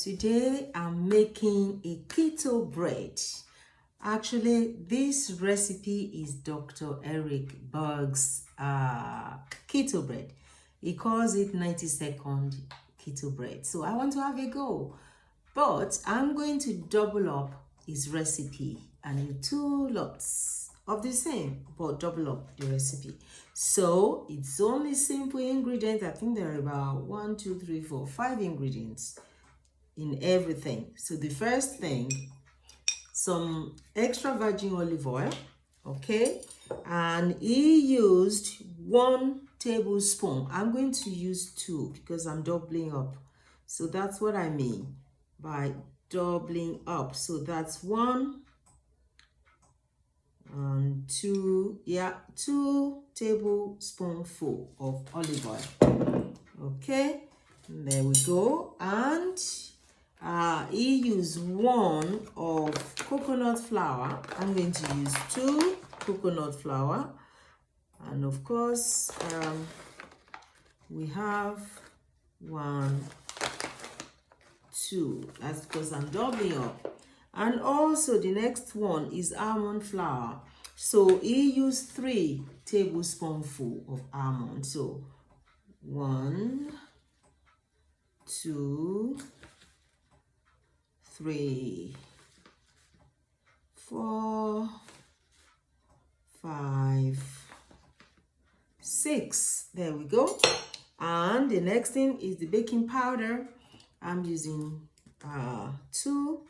Today I'm making a keto bread. Actually, this recipe is Dr. Berg's keto bread. He calls it 90-second keto bread. So I want to have a go. But I'm going to double up his recipe and in 2 lots of the same, but double up the recipe. So it's only simple ingredients. I think there are about 1, 2, 3, 4, 5 ingredients in everything. So the first thing, some extra virgin olive oil, okay, and he used 1 tablespoon. I'm going to use 2 because I'm doubling up. So that's what I mean by doubling up. So that's 1 and 2, yeah, 2 tablespoonful of olive oil. Okay, and there we go. And he used 1 of coconut flour. I'm going to use 2 coconut flour, and of course we have 1, 2. That's because I'm doubling up. And also the next one is almond flour. So he used 3 tablespoonfuls of almond. So 1, 2, 3, 4, 5, 6. There we go. And the next thing is the baking powder. I'm using 2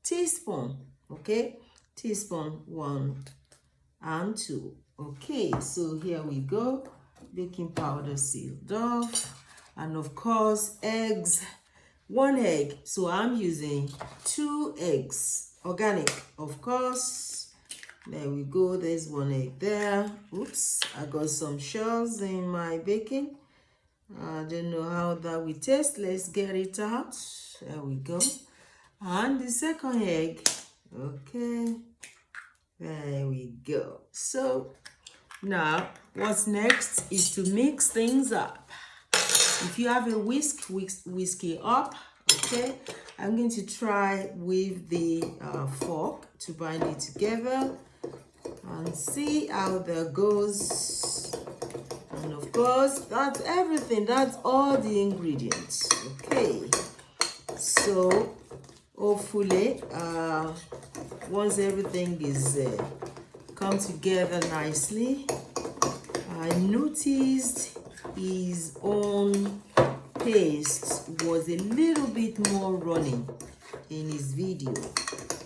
teaspoons. Okay, teaspoon 1 and 2. Okay, so here we go. Baking powder sealed off, and of course eggs. 1 egg. So I'm using 2 eggs, organic, of course. There we go. There's 1 egg there. Oops, I got some shells in my baking. I don't know how that will taste. Let's get it out. There we go. And the second egg. Okay, there we go. So now what's next is to mix things up. If you have a whisk it up. Okay, I'm going to try with the fork to bind it together and see how that goes. And of course, that's everything. That's all the ingredients. Okay, so hopefully once everything is come together nicely, I noticed his own paste was a little bit more running in his video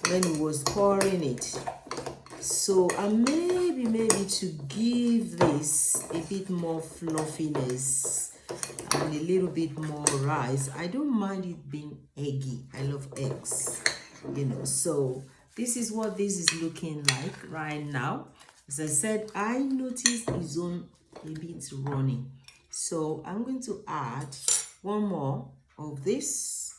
when he was pouring it. So maybe to give this a bit more fluffiness and a little bit more rice. I don't mind it being eggy. I love eggs, you know. So this is what this is looking like right now. As I said, I noticed his own a bit running. So I'm going to add 1 more of this.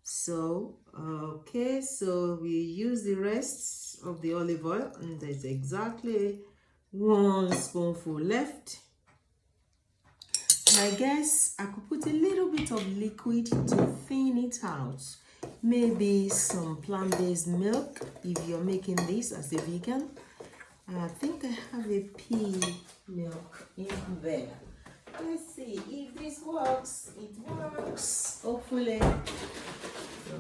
So okay, so we use the rest of the olive oil, and there's exactly 1 spoonful left. And I guess I could put a little bit of liquid to thin it out. Maybe some plant-based milk if you're making this as a vegan. I think I have a pea milk in there. Let's see if this works. It works, hopefully.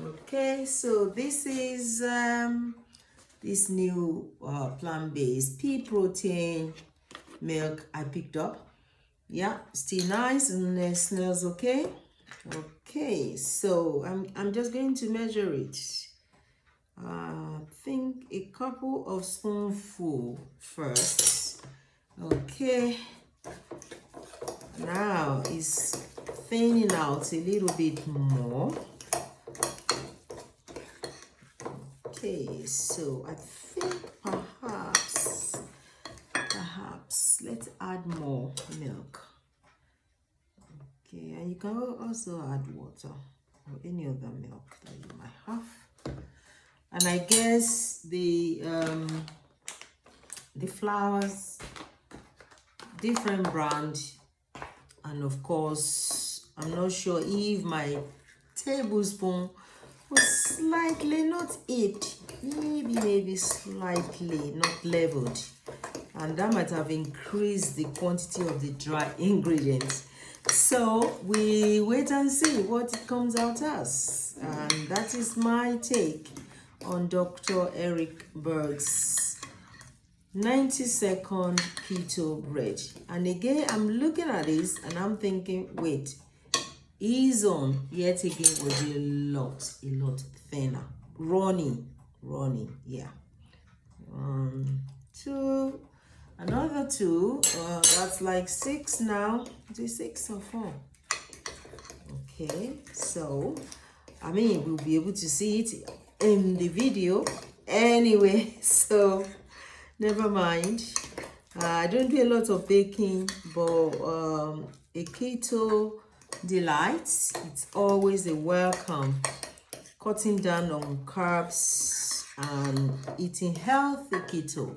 Okay, so this is this new plant-based pea protein milk I picked up. Yeah, still nice and it smells okay. Okay, so I'm just going to measure it. I think a couple of spoonfuls first. Okay, now it's thinning out a little bit more. Okay, so I think perhaps let's add more milk. Okay, and you can also add water or any other milk that you might have. And I guess the flours, different brand, and of course I'm not sure if my tablespoon was slightly not heaped, maybe slightly not leveled, and that might have increased the quantity of the dry ingredients. So we wait and see what it comes out as, and that is my take on Dr. Eric Berg's 90-second keto bread. And again, I'm looking at this and I'm thinking, wait, his on yet again was a lot thinner, runny, yeah. 2, another 2, that's like 6 now. Is it 6 or 4? Okay, so I mean, we'll be able to see it in the video anyway, so never mind. I don't do a lot of baking, but a keto delight, it's always a welcome. Cutting down on carbs and eating healthy keto,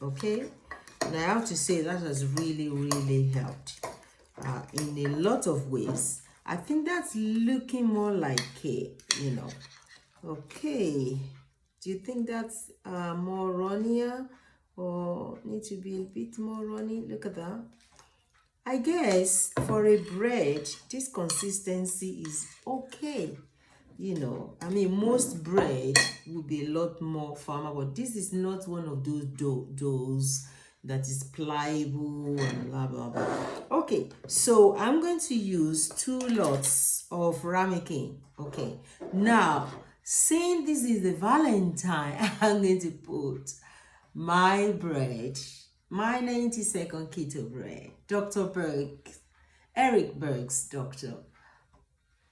okay? And I have to say that has really helped in a lot of ways. I think that's looking more like cake, you know. Okay, do you think that's more runnier or need to be a bit more runny? Look at that. I guess for a bread, this consistency is okay. You know, I mean, most bread will be a lot more firmer, but this is not one of those doughs that is pliable and blah blah blah. Okay, so I'm going to use 2 lots of ramekin. Okay, now since this is the Valentine, I'm going to put my bread, my 90-second keto bread, Dr. Berg, Eric Berg's doctor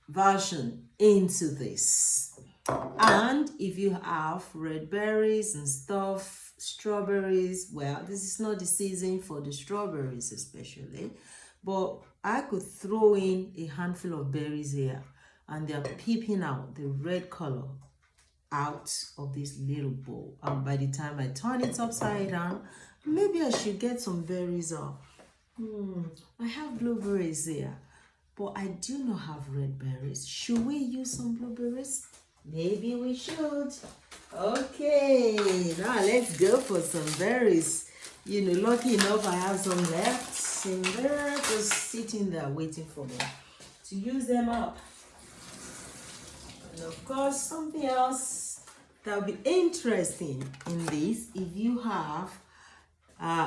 version, into this. And if you have red berries and stuff, strawberries, well, this is not the season for the strawberries especially, but I could throw in a handful of berries here, and they're peeping out the red color out of this little bowl. And by the time I turn it upside down, maybe I should get some berries off. I have blueberries here, but I do not have red berries. Should we use some blueberries? Maybe we should. Okay, now let's go for some berries. You know, lucky enough I have some left in there, just sitting there waiting for me to use them up. And of course, something else that will be interesting in this, if you have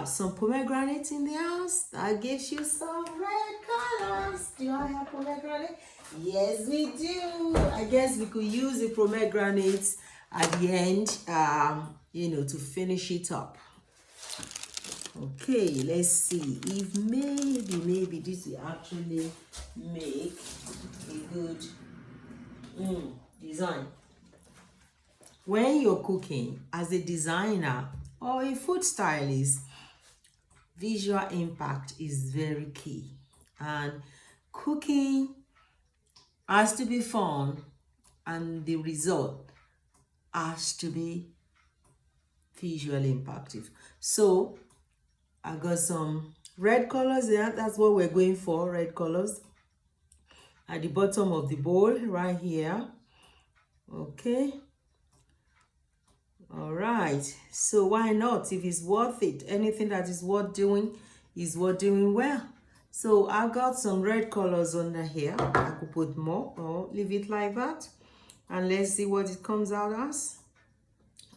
some pomegranate in the house, that gives you some red colors. Do I have pomegranate? Yes, we do. I guess we could use the pomegranate at the end, you know, to finish it up. Okay, let's see if maybe this will actually make a good design. When you're cooking as a designer or a food stylist, visual impact is very key, and cooking has to be fun, and the result has to be visually impactful. So I got some red colors there. That's what we're going for, red colors at the bottom of the bowl right here. Okay, all right, so why not? If it's worth it, anything that is worth doing is worth doing well. So I've got some red colors under here. I could put more or leave it like that, and let's see what it comes out as.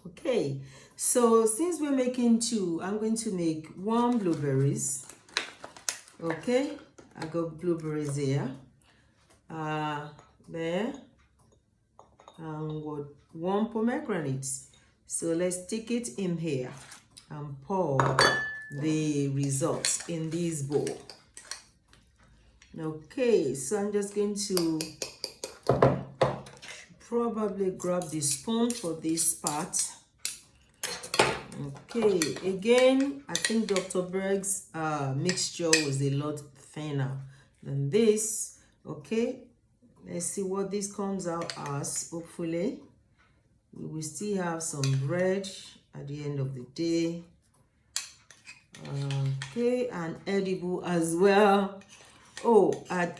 Okay, so since we're making 2, I'm going to make 1 blueberries. Okay, I got blueberries here, there, and what, 1 pomegranate. So let's stick it in here and pour the results in this bowl. Okay, so I'm just going to probably grab the spoon for this part. Okay, again, I think Dr. Berg's mixture was a lot thinner than this. Okay, let's see what this comes out as. Hopefully we will still have some bread at the end of the day. Okay, and edible as well. Oh, I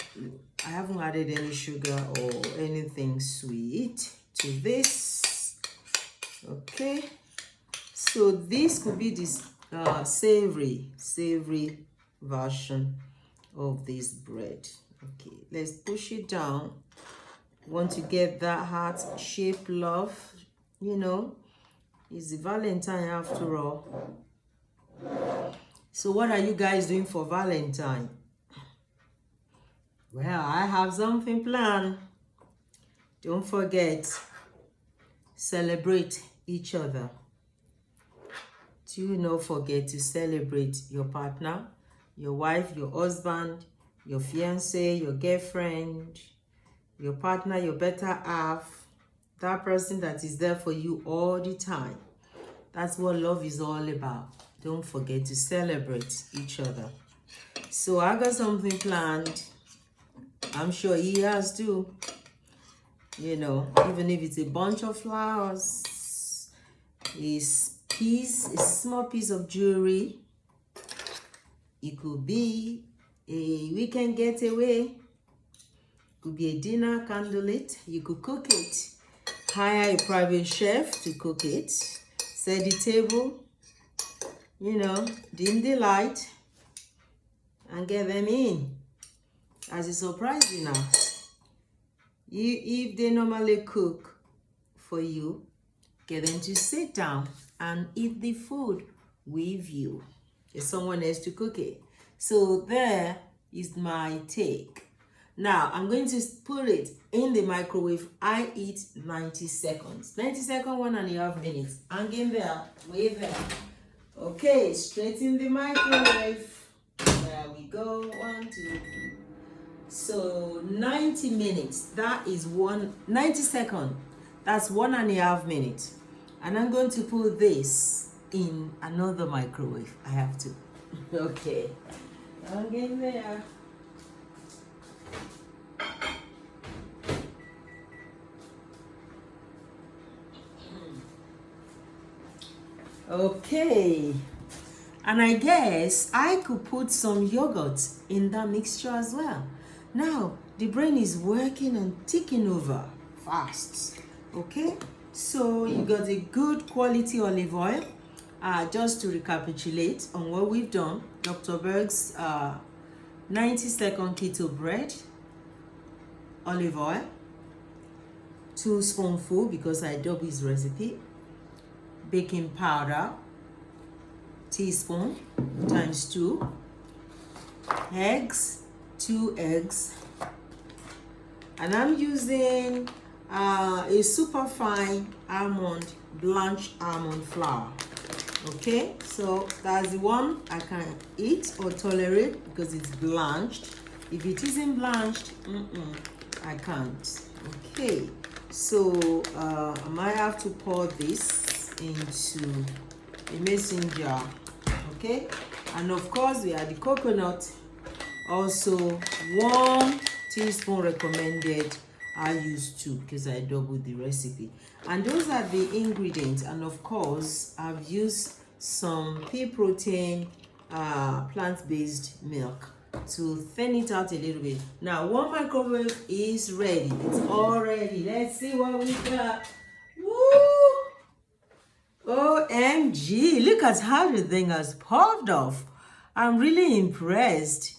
I haven't added any sugar or anything sweet to this. Okay, so this could be this savory version of this bread. Okay, let's push it down. Want to get that heart-shaped love, you know, it's the Valentine after all. So what are you guys doing for Valentine? Well, I have something planned. Don't forget, celebrate each other. Do not forget to celebrate your partner, your wife, your husband, your fiance, your girlfriend, your partner, your better half, that person that is there for you all the time. That's what love is all about. Don't forget to celebrate each other. So I got something planned. I'm sure he has too. You know, even if it's a bunch of flowers, a small piece of jewelry. It could be a weekend getaway. Could be a dinner candlelit. You could cook it. Hire a private chef to cook it. Set the table. You know, dim the light and get them in as a surprise dinner. If they normally cook for you, get them to sit down and eat the food with you. There's someone else to cook it. So there is my take. Now, I'm going to put it in the microwave. I eat 90 seconds. 90 seconds, 1.5 minutes. Hang in there, wait there. Okay, straight in the microwave. There we go, 1, 2, 3. So 90 minutes, that is 90 seconds. That's 1.5 minutes. And I'm going to put this in another microwave. I have to. Okay, hang in there. Okay, and I guess I could put some yogurt in that mixture as well. Now, the brain is working and ticking over fast. Okay, so you got a good quality olive oil. Just to recapitulate on what we've done, Dr. Berg's 90-second keto bread, olive oil, 2 spoonfuls because I double his recipe, baking powder, teaspoon times 2, eggs, 2 eggs, and I'm using a super fine blanched almond flour. Okay, so that's the one I can eat or tolerate because it's blanched. If it isn't blanched, I can't. Okay, so I might have to pour this into a mason jar. Okay, and of course we add the coconut. Also 1 teaspoon recommended. I use 2 because I doubled the recipe. And those are the ingredients. And of course, I've used some pea protein, plant-based milk to thin it out a little bit. Now, 1 microwave is ready. It's all ready. Let's see what we got. Woo! OMG, look at how the thing has popped off. I'm really impressed.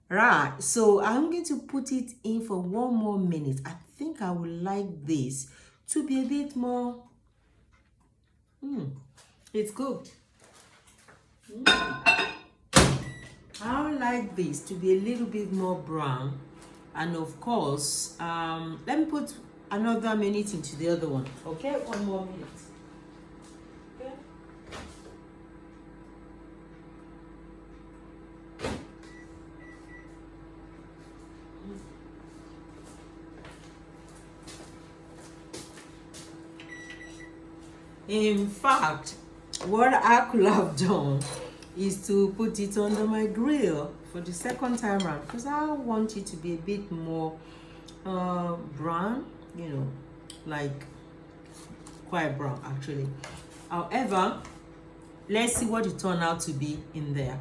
Right, so I'm going to put it in for 1 more minute. I think I would like this to be a bit more, it's cooked. I would like this to be a little bit more brown. And of course, let me put another minute into the other one. Okay, 1 more minute. Okay. In fact, what I could have done is to put it under my grill for the second time around because I want it to be a bit more brown, you know, like quite brown actually. However, let's see what it turned out to be in there.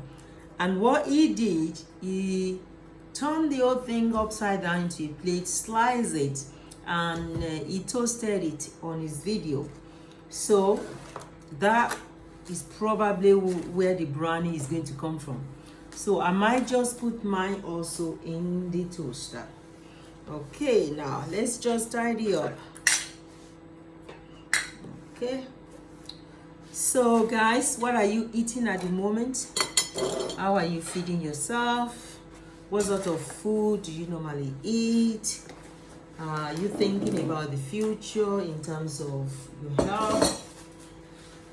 And what he did, he turn the whole thing upside down into a plate, slice it, and he toasted it on his video. So that is probably where the brownie is going to come from. So I might just put mine also in the toaster. Okay, now let's just tidy up. Okay, so guys, what are you eating at the moment? How are you feeding yourself? What sort of food do you normally eat? Are you thinking about the future in terms of your health?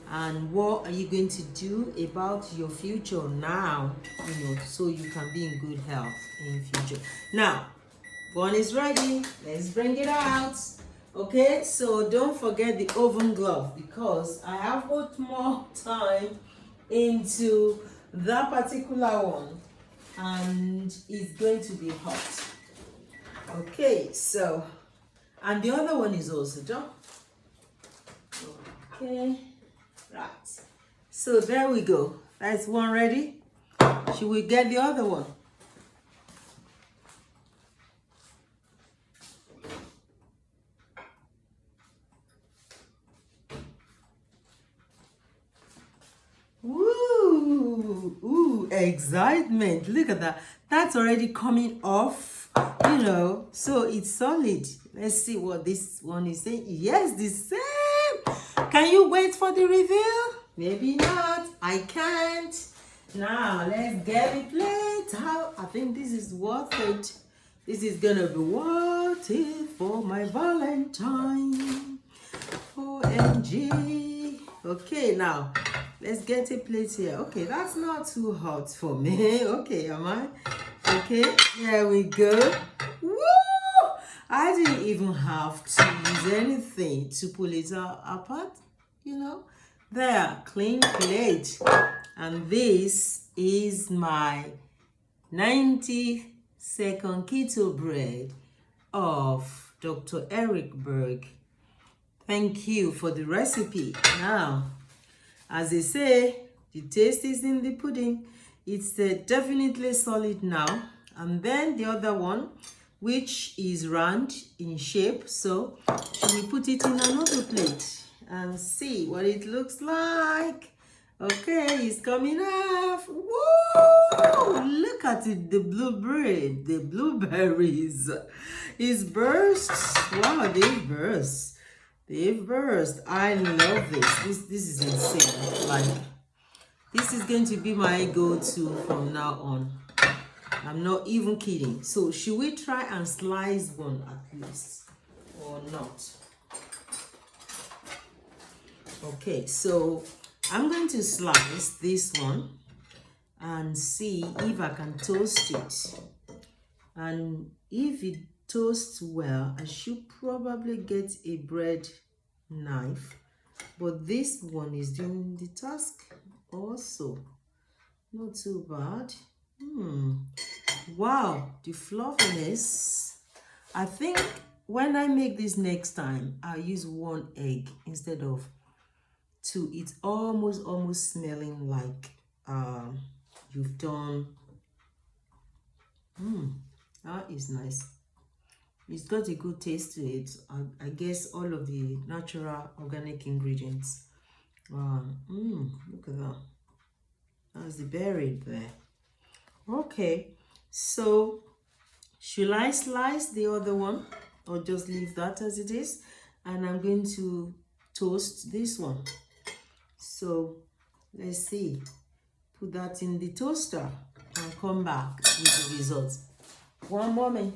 And what are you going to do about your future now, so you can be in good health in future? Now, one is ready. Let's bring it out. Okay, so don't forget the oven glove, because I have put more time into that particular one and it's going to be hot. Okay, so, and the other one is also done. Okay, right. So there we go. That's one ready. Should we get the other one? Ooh, excitement. Look at that. That's already coming off, so it's solid. Let's see what this one is saying. Yes, the same. Can you wait for the reveal? Maybe not. I can't. Now, let's get the plate out. I think this is worth it. This is gonna be worth it for my Valentine. OMG. Okay, now let's get a plate here. Okay, that's not too hot for me. Okay, am I? Okay, there we go. Woo! I didn't even have to use anything to pull it apart. There, clean plate. And this is my 90-second keto bread of Dr. Berg. Thank you for the recipe. Now, as they say, the taste is in the pudding. It's definitely solid now. And then the other one, which is round in shape. So, should we put it in another plate and see what it looks like? Okay, it's coming off. Woo! Look at it, the blueberries. It's burst. Wow, they've burst. They've burst. I love this. This is insane. Like, this is going to be my go-to from now on. I'm not even kidding. So, should we try and slice one at least or not? Okay, so I'm going to slice this one and see if I can toast it. And if it toasts well, I should probably get a bread knife. But this one is doing the task also. Not too bad. Wow, the fluffiness. I think when I make this next time, I'll use 1 egg instead of 2. It's almost smelling like you've done. That is nice. It's got a good taste to it. I guess all of the natural organic ingredients. Look at that. That's the berry there. Okay, so should I slice the other one or just leave that as it is? And I'm going to toast this one. So let's see. Put that in the toaster and come back with the results. One moment.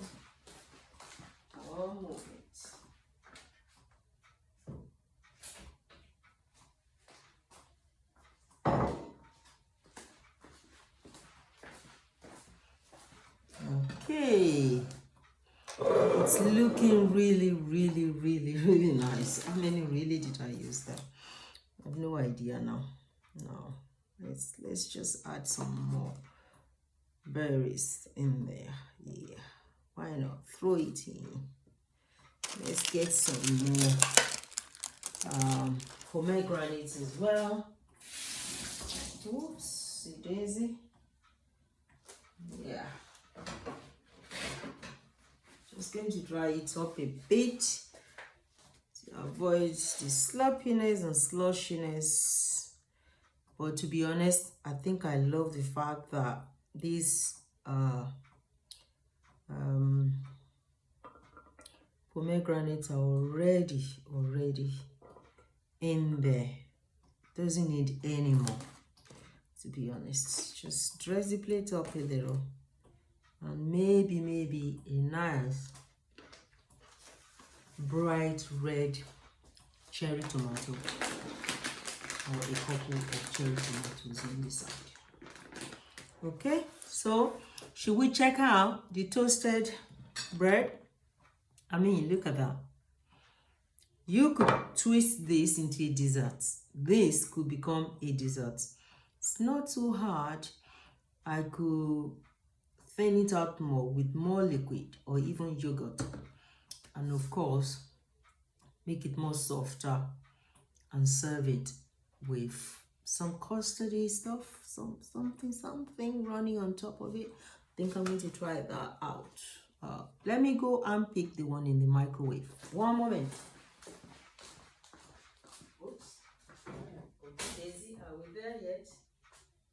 Okay, it's looking really nice. How many really did I use there? I have no idea now. No, let's just add some more berries in there. Yeah, why not? Throw it in. Let's get some more pomegranates as well. Oops, daisy. Yeah. Just going to dry it up a bit to avoid the sloppiness and slushiness. But to be honest, I think I love the fact that these pomegranates are already in there. Doesn't need any more, to be honest. Just dress the plate up a little, and maybe a nice bright red cherry tomato, or a couple of cherry tomatoes on the side. Okay, so should we check out the toasted bread? I mean, look at that. You could twist this into a dessert. This could become a dessert. It's not too hard. I could thin it out more with more liquid or even yogurt. And of course, make it more softer and serve it with some custardy stuff, something running on top of it. I think I'm going to try that out. Let me go and pick the one in the microwave. One moment. Oops. Daisy, are we there yet?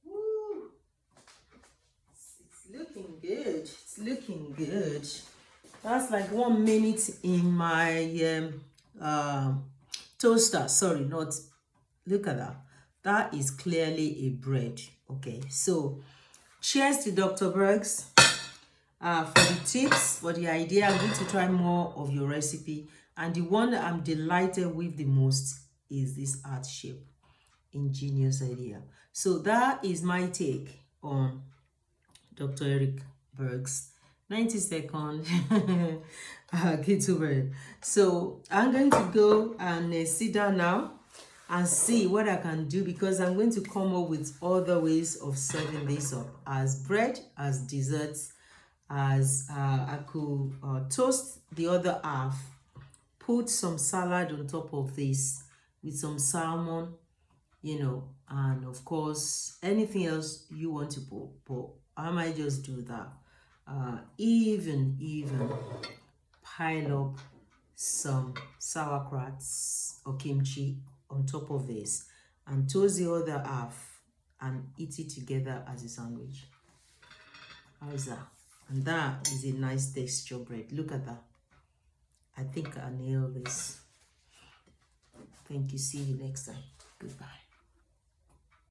Woo! It's looking good. It's looking good. That's like 1 minute in my toaster. Sorry, not. Look at that. That is clearly a bread. Okay, so cheers to Dr. Berg's for the tips, for the idea. I'm going to try more of your recipe, and the one that I'm delighted with the most is this heart shape. Ingenious idea. So that is my take on Dr. Eric Berg's 90-second keto bread. So I'm going to go and sit down now and see what I can do, because I'm going to come up with other ways of serving this up as bread, as desserts, as I could toast the other half, put some salad on top of this with some salmon, you know, and of course anything else you want to put, but I might just do that. Even pile up some sauerkrauts or kimchi on top of this and toast the other half and eat it together as a sandwich. How's that? And that is a nice texture bread. Look at that. I think I nailed this. Thank you. See you next time. Goodbye.